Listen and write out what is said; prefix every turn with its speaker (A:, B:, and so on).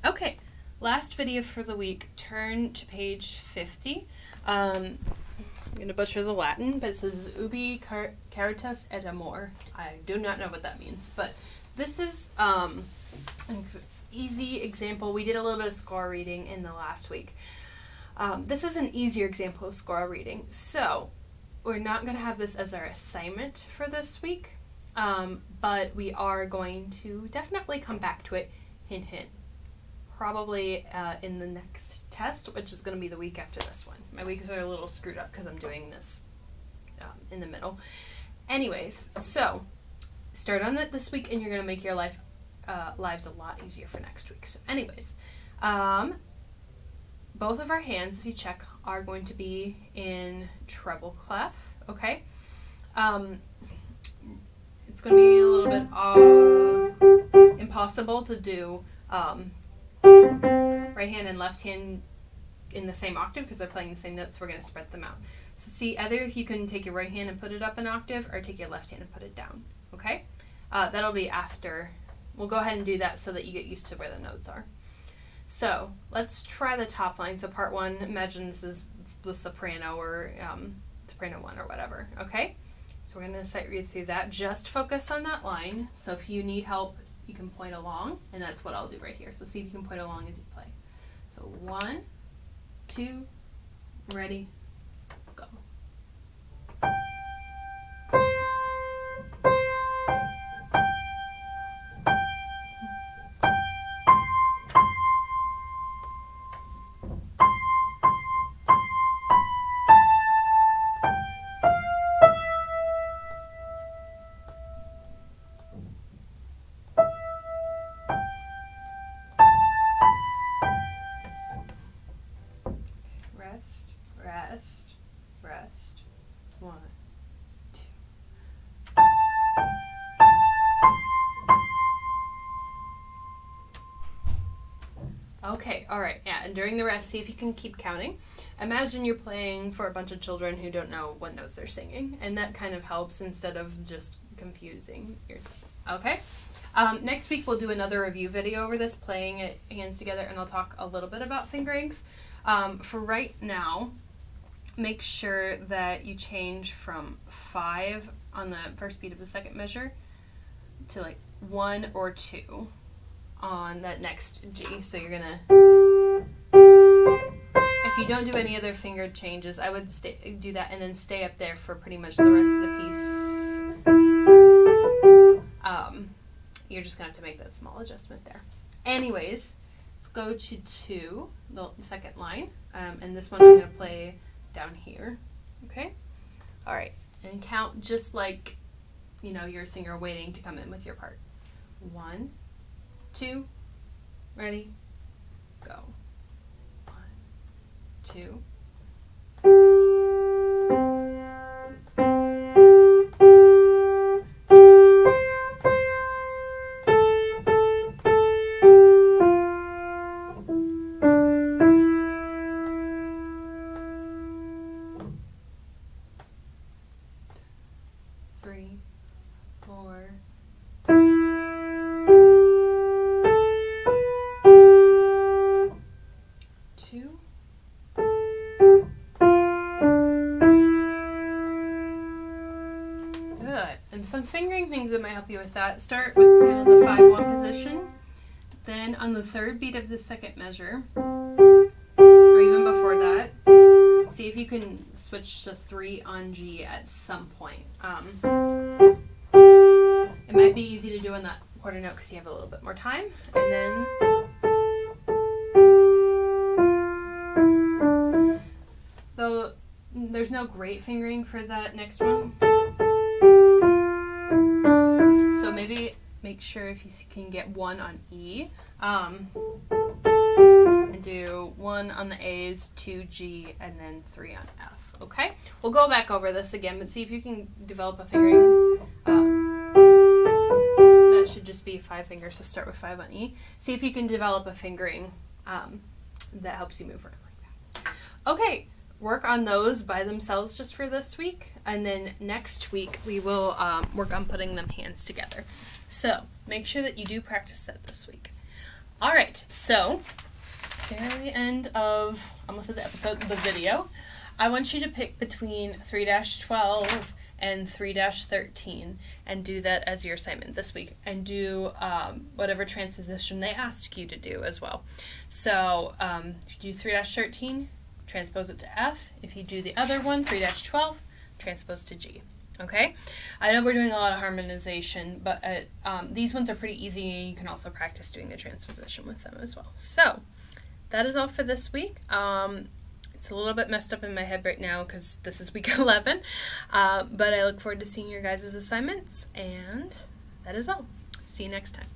A: Okay, last video for the week. Turn to page 50. I'm going to butcher the Latin, but it says ubi caritas et amor. I do not know what that means, but this is an easy example. We did a little bit of score reading in the last week. This is an easier example of score reading. So we're not going to have this as our assignment for this week, but we are going to definitely come back to it, hint, hint. Probably in the next test, which is going to be the week after this one. My weeks are a little screwed up because I'm doing this in the middle. Anyways, so start on it this week and you're going to make your lives a lot easier for next week. So anyways, both of our hands, if you check, are going to be in treble clef, okay? It's going to be a little bit impossible to do right hand and left hand in the same octave because they're playing the same notes. We're going to spread them out. So see, either if you can take your right hand and put it up an octave or take your left hand and put it down, okay? That'll be after. We'll go ahead and do that so that you get used to where the notes are. So let's try the top line. So part one, imagine this is the soprano or soprano one or whatever, okay? So we're going to sight read through that. Just focus on that line. So if you need help, you can point along, and that's what I'll do right here. So see if you can point along as you play. So 1, 2, ready, go. Rest, rest, rest. 1, 2. Okay, all right, yeah, and during the rest, see if you can keep counting. Imagine you're playing for a bunch of children who don't know what notes they're singing, and that kind of helps instead of just confusing yourself, okay? Next week, we'll do another review video over this, playing it hands together, and I'll talk a little bit about fingerings. For right now, make sure that you change from 5 on the first beat of the second measure to like 1 or 2 on that next G. So you're gonna, if you don't do any other finger changes, I would do that and then stay up there for pretty much the rest of the piece. You're just gonna have to make that small adjustment there. Anyways, let's go to 2, the second line, and this one I'm going to play down here, okay? All right, and count just like, you know, you're a singer waiting to come in with your part. 1, 2, ready, go. 1, 2. Three, 4. Two. Good. And some fingering things that might help you with that. Start with kind of the 5-1 position. Then on the third beat of the second measure, or even before that, see if you can switch to 3 on G at some point. It might be easy to do on that quarter note because you have a little bit more time. And then though there's no great fingering for that next one. So maybe make sure if you can get 1 on E. And do 1 on the A's, 2 G, and then 3 on F. Okay? We'll go back over this again, but see if you can develop a fingering. That should just be 5 fingers, so start with 5 on E. See if you can develop a fingering that helps you move around like that. Okay, work on those by themselves just for this week, and then next week we will work on putting them hands together. So make sure that you do practice that this week. All right, so very end of almost at the episode, the video, I want you to pick between 3-12 and 3-13 and do that as your assignment this week, and do whatever transposition they ask you to do as well. So if you do 3-13, transpose it to F. If you do the other one, 3-12, transpose to G. Okay? I know we're doing a lot of harmonization, but these ones are pretty easy. You can also practice doing the transposition with them as well. So that is all for this week. It's a little bit messed up in my head right now because this is week 11, but I look forward to seeing your guys' assignments, and that is all. See you next time.